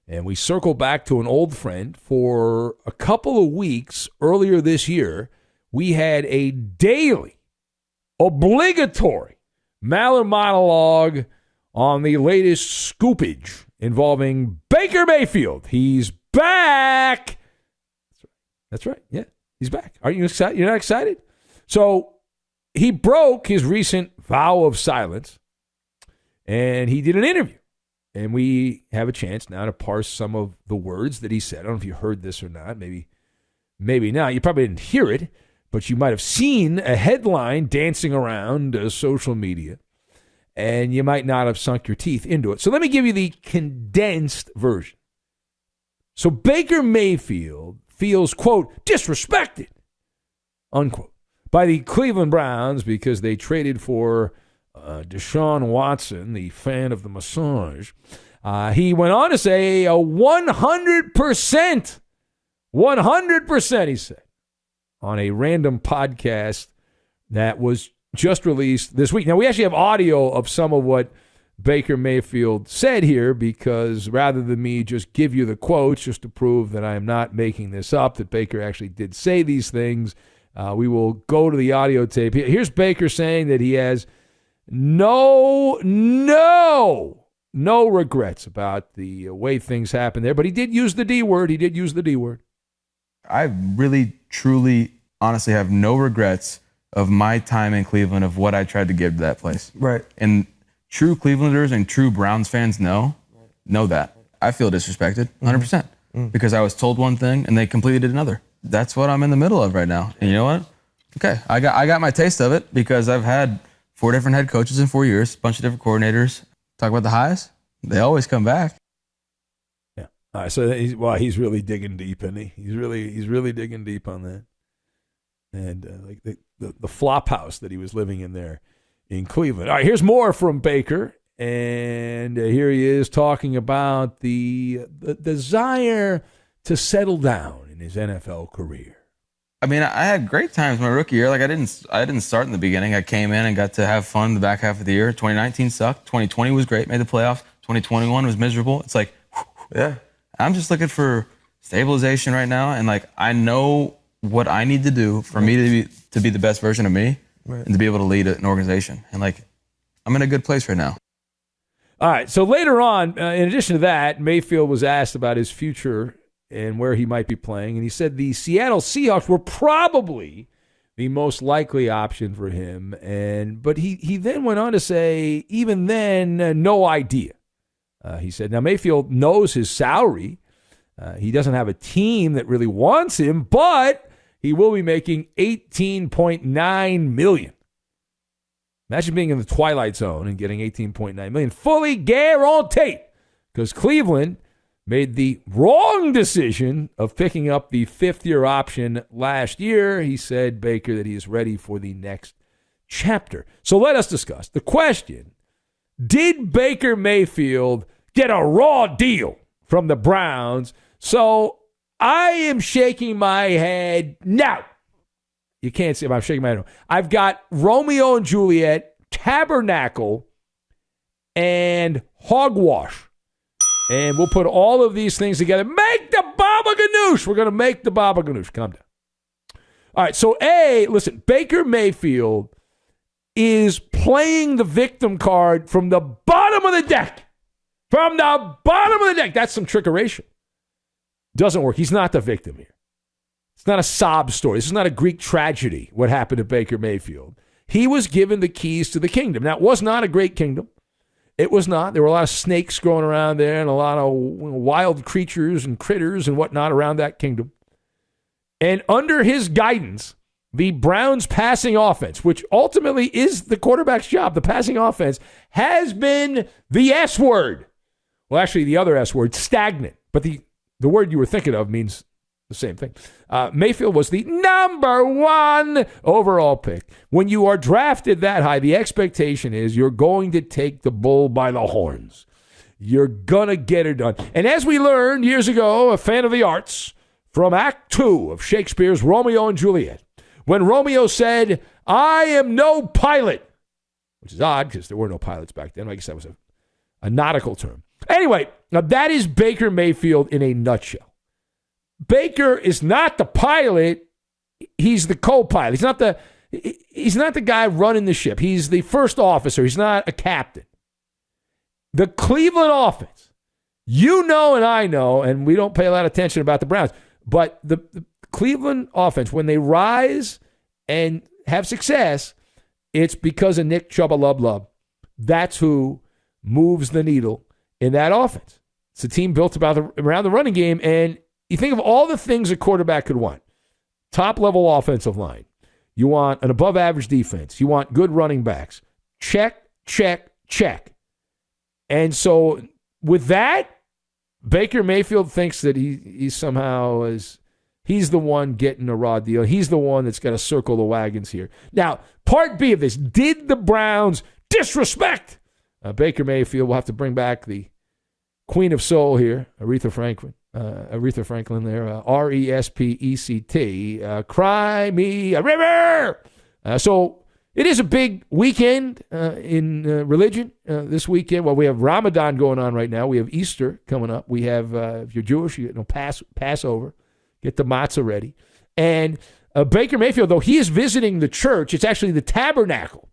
And we circle back to an old friend. For a couple of weeks earlier this year, we had a daily, obligatory MALLER monologue on the latest scoopage involving Baker Mayfield. He's back. That's right. Yeah, he's back. Aren't you excited? You're not excited? So he broke his recent vow of silence, and he did an interview. And we have a chance now to parse some of the words that he said. I don't know if you heard this or not. Maybe not. You probably didn't hear it, but you might have seen a headline dancing around social media, and you might not have sunk your teeth into it. So let me give you the condensed version. So Baker Mayfield feels, quote, disrespected, unquote, by the Cleveland Browns because they traded for Deshaun Watson, the fan of the massage. He went on to say a 100%, he said, on a random podcast that was just released this week. Now, we actually have audio of some of what Baker Mayfield said here, because rather than me just give you the quotes just to prove that I am not making this up, that Baker actually did say these things, we will go to the audio tape. Here's Baker saying that he has no regrets about the way things happened there, but he did use the D word. I really, truly, honestly have no regrets of my time in Cleveland, of what I tried to give to that place. Right. And true Clevelanders and true Browns fans know that. I feel disrespected 100% because I was told one thing and they completely did another. That's what I'm in the middle of right now. And you know what? Okay, I got my taste of it because I've had 4 different head coaches in 4 years, a bunch of different coordinators. Talk about the highs. They always come back. Yeah. All right. So he's really digging deep, isn't he? He's really digging deep on that. And like the flop house that he was living in there in Cleveland. All right. Here's more from Baker, and here he is talking about the desire to settle down in his NFL career. I mean, I had great times my rookie year. Like I didn't start in the beginning. I came in and got to have fun the back half of the year. 2019 sucked. 2020 was great. Made the playoffs. 2021 was miserable. It's like, yeah. I'm just looking for stabilization right now, and like I know what I need to do for me to be the best version of me, and to be able to lead an organization. And like, I'm in a good place right now. All right. So later on, in addition to that, Mayfield was asked about his future and where he might be playing. And he said the Seattle Seahawks were probably the most likely option for him. But he then went on to say, even then, no idea. He said, now Mayfield knows his salary. He doesn't have a team that really wants him, but he will be making $18.9 million. Imagine being in the twilight zone and getting $18.9 million, fully guaranteed, because Cleveland made the wrong decision of picking up the 5th-year option last year. He said, Baker, that he is ready for the next chapter. So let us discuss the question: did Baker Mayfield get a raw deal from the Browns? So I am shaking my head no. You can't see it, but I'm shaking my head no. I've got Romeo and Juliet, Tabernacle, and Hogwash. And we'll put all of these things together. Make the Baba Ganoush. We're going to make the Baba Ganoush. Calm down. All right, so listen, Baker Mayfield is playing the victim card from the bottom of the deck. From the bottom of the deck. That's some trickeration. Doesn't work. He's not the victim here. It's not a sob story. This is not a Greek tragedy, what happened to Baker Mayfield. He was given the keys to the kingdom. Now, it was not a great kingdom. It was not. There were a lot of snakes growing around there and a lot of wild creatures and critters and whatnot around that kingdom. And under his guidance, the Browns' passing offense, which ultimately is the quarterback's job, the passing offense, has been the S word. Well, actually, the other S word, stagnant. But the word you were thinking of means the same thing. Mayfield was the number 1 overall pick. When you are drafted that high, the expectation is you're going to take the bull by the horns. You're going to get it done. And as we learned years ago, a fan of the arts, from Act 2 of Shakespeare's Romeo and Juliet, when Romeo said, I am no pilot, which is odd because there were no pilots back then. I guess that was a nautical term. Anyway, now that is Baker Mayfield in a nutshell. Baker is not the pilot. He's the co-pilot. He's not the guy running the ship. He's the first officer. He's not a captain. The Cleveland offense, you know and I know, and we don't pay a lot of attention about the Browns, but the Cleveland offense, when they rise and have success, it's because of Nick Chuba-Lub-Lub. That's who moves the needle in that offense. It's a team built around the running game, and you think of all the things a quarterback could want. Top-level offensive line. You want an above-average defense. You want good running backs. Check, check, check. And so with that, Baker Mayfield thinks that he somehow is, he's the one getting a raw deal. He's the one that's got to circle the wagons here. Now, part B of this, did the Browns disrespect Baker Mayfield? We'll have to bring back the Queen of Soul here, Aretha Franklin there, R-E-S-P-E-C-T, Cry Me a River. So it is a big weekend in religion this weekend. Well, we have Ramadan going on right now. We have Easter coming up. We have, if you're Jewish, you get Passover. Get the matzah ready. And Baker Mayfield, though he is visiting the church, it's actually the tabernacle.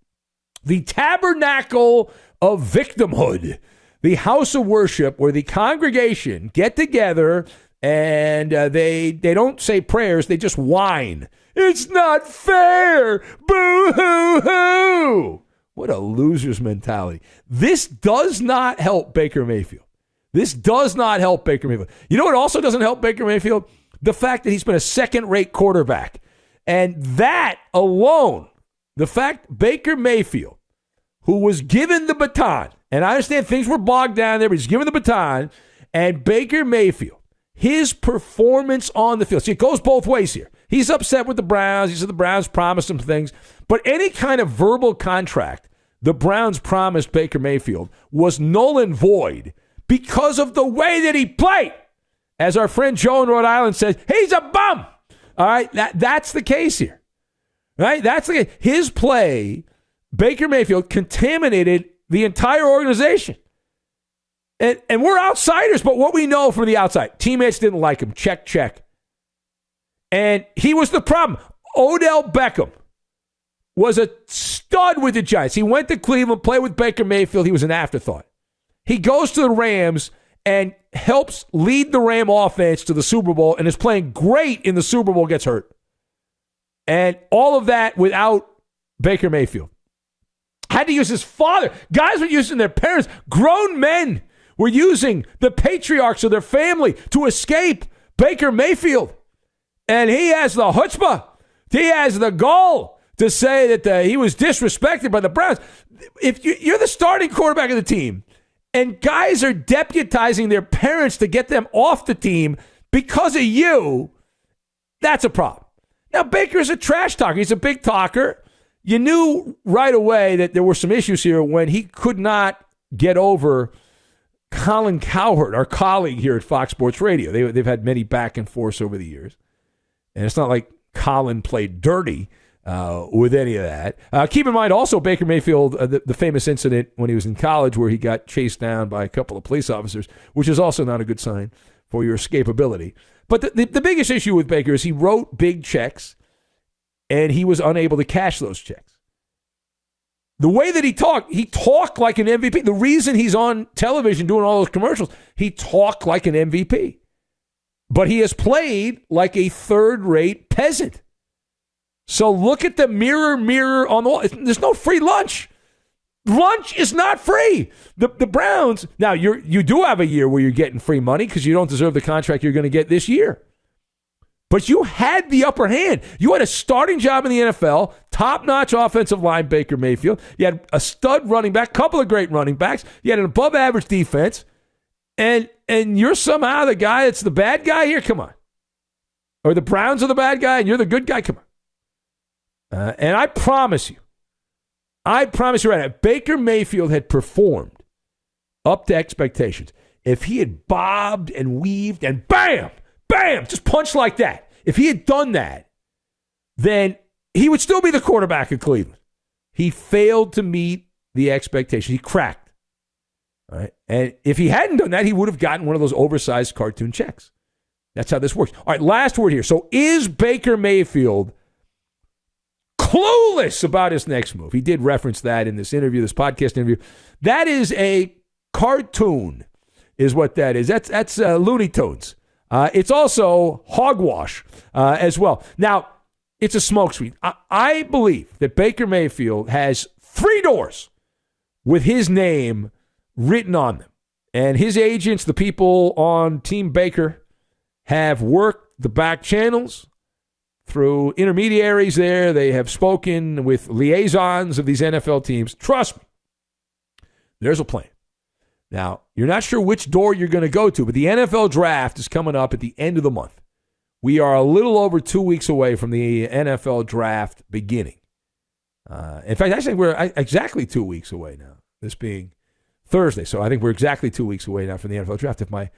The tabernacle of victimhood. The house of worship where the congregation get together and they don't say prayers, they just whine. It's not fair. Boo-hoo-hoo. What a loser's mentality. This does not help Baker Mayfield. This does not help Baker Mayfield. You know what also doesn't help Baker Mayfield? The fact that he's been a second-rate quarterback. And that alone, the fact Baker Mayfield, who was given the baton, and I understand things were bogged down there, but he's given the baton, and Baker Mayfield, his performance on the field. See, it goes both ways here. He's upset with the Browns. He said the Browns promised him things. But any kind of verbal contract the Browns promised Baker Mayfield was null and void because of the way that he played. As our friend Joe in Rhode Island says, he's a bum. All right, that's the case here. Right? That's the case. His play, Baker Mayfield, contaminated the entire organization. And we're outsiders, but what we know from the outside, teammates didn't like him. Check, check. And he was the problem. Odell Beckham was a stud with the Giants. He went to Cleveland, played with Baker Mayfield. He was an afterthought. He goes to the Rams and helps lead the Ram offense to the Super Bowl and is playing great in the Super Bowl, gets hurt. And all of that without Baker Mayfield. Had to use his father. Guys were using their parents. Grown men were using the patriarchs of their family to escape Baker Mayfield. And he has the chutzpah. He has the gall to say that he was disrespected by the Browns. If you're the starting quarterback of the team, and guys are deputizing their parents to get them off the team because of you, that's a problem. Now, Baker's a trash talker. He's a big talker. You knew right away that there were some issues here when he could not get over Colin Cowherd, our colleague here at Fox Sports Radio. They've had many back and forths over the years. And it's not like Colin played dirty with any of that. Keep in mind also Baker Mayfield, the famous incident when he was in college where he got chased down by a couple of police officers, which is also not a good sign for your escapability. But the biggest issue with Baker is he wrote big checks and he was unable to cash those checks. The way that he talked like an MVP. The reason he's on television doing all those commercials, he talked like an MVP. But he has played like a third-rate peasant. So look at the mirror on the wall. There's no free lunch. Lunch is not free. The Browns, now you do have a year where you're getting free money because you don't deserve the contract you're going to get this year. But you had the upper hand. You had a starting job in the NFL, top-notch offensive line, Baker Mayfield. You had a stud running back, couple of great running backs. You had an above-average defense. And you're somehow the guy that's the bad guy here? Come on. Or the Browns are the bad guy and you're the good guy? Come on. And I promise you right now, if Baker Mayfield had performed up to expectations, if he had bobbed and weaved and bam, just punched like that, if he had done that, then he would still be the quarterback of Cleveland. He failed to meet the expectation. He cracked. All right. And if he hadn't done that, he would have gotten one of those oversized cartoon checks. That's how this works. All right, last word here. So is Baker Mayfield clueless about his next move? He did reference that in this interview, this podcast interview. That is a cartoon, is what that is. That's Looney Tunes. It's also hogwash as well. Now, it's a smokescreen. I believe that Baker Mayfield has 3 doors with his name written on them. And his agents, the people on Team Baker, have worked the back channels through intermediaries there. They have spoken with liaisons of these NFL teams. Trust me, there's a plan. Now, you're not sure which door you're going to go to, but the NFL draft is coming up at the end of the month. We are a little over 2 weeks away from the NFL draft beginning. In fact, I think we're exactly 2 weeks away now, this being Thursday. So I think we're exactly 2 weeks away now from the NFL draft if my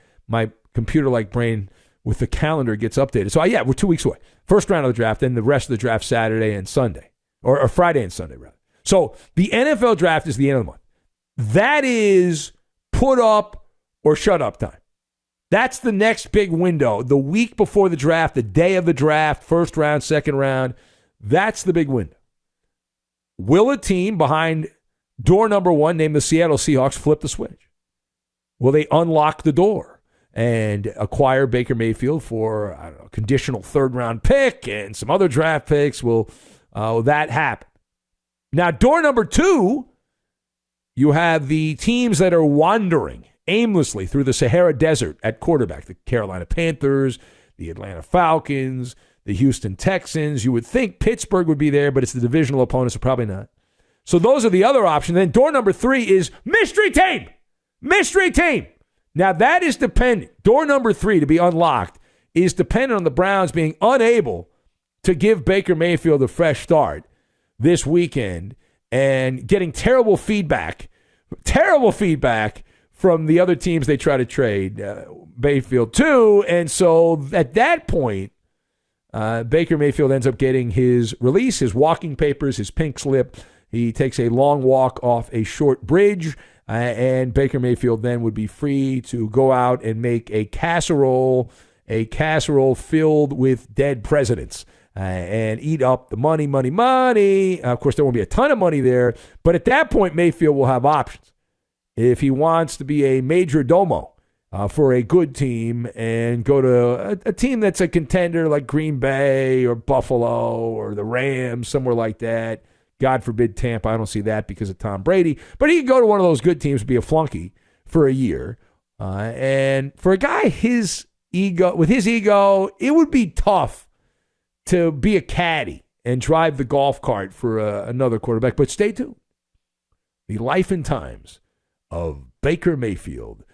computer-like brain with the calendar gets updated. So, we're 2 weeks away. First round of the draft, then the rest of the draft Saturday and Sunday. Or Friday and Sunday, rather. So the NFL draft is the end of the month. That is put up or shut up time. That's the next big window. The week before the draft, the day of the draft, first round, second round, that's the big window. Will a team behind door number 1, named the Seattle Seahawks, flip the switch? Will they unlock the door and acquire Baker Mayfield for, I don't know, conditional third-round pick and some other draft picks? Will that happen? Now, door number 2, you have the teams that are wandering aimlessly through the Sahara Desert at quarterback. The Carolina Panthers, the Atlanta Falcons, the Houston Texans. You would think Pittsburgh would be there, but it's the divisional opponents, so probably not. So those are the other options. Then door number 3 is mystery team. Mystery team. Now that is dependent. Door number 3 to be unlocked is dependent on the Browns being unable to give Baker Mayfield a fresh start this weekend and getting terrible feedback from the other teams they try to trade Mayfield to. And so at that point, Baker Mayfield ends up getting his release, his walking papers, his pink slip. He takes a long walk off a short bridge, and Baker Mayfield then would be free to go out and make a casserole filled with dead presidents, and eat up the money. Of course, there won't be a ton of money there, but at that point, Mayfield will have options. If he wants to be a major domo for a good team and go to a team that's a contender like Green Bay or Buffalo or the Rams, somewhere like that. God forbid Tampa. I don't see that because of Tom Brady. But he could go to one of those good teams, be a flunky for a year. And for a guy with his ego, it would be tough to be a caddy and drive the golf cart for another quarterback. But stay tuned. The life and times of Baker Mayfield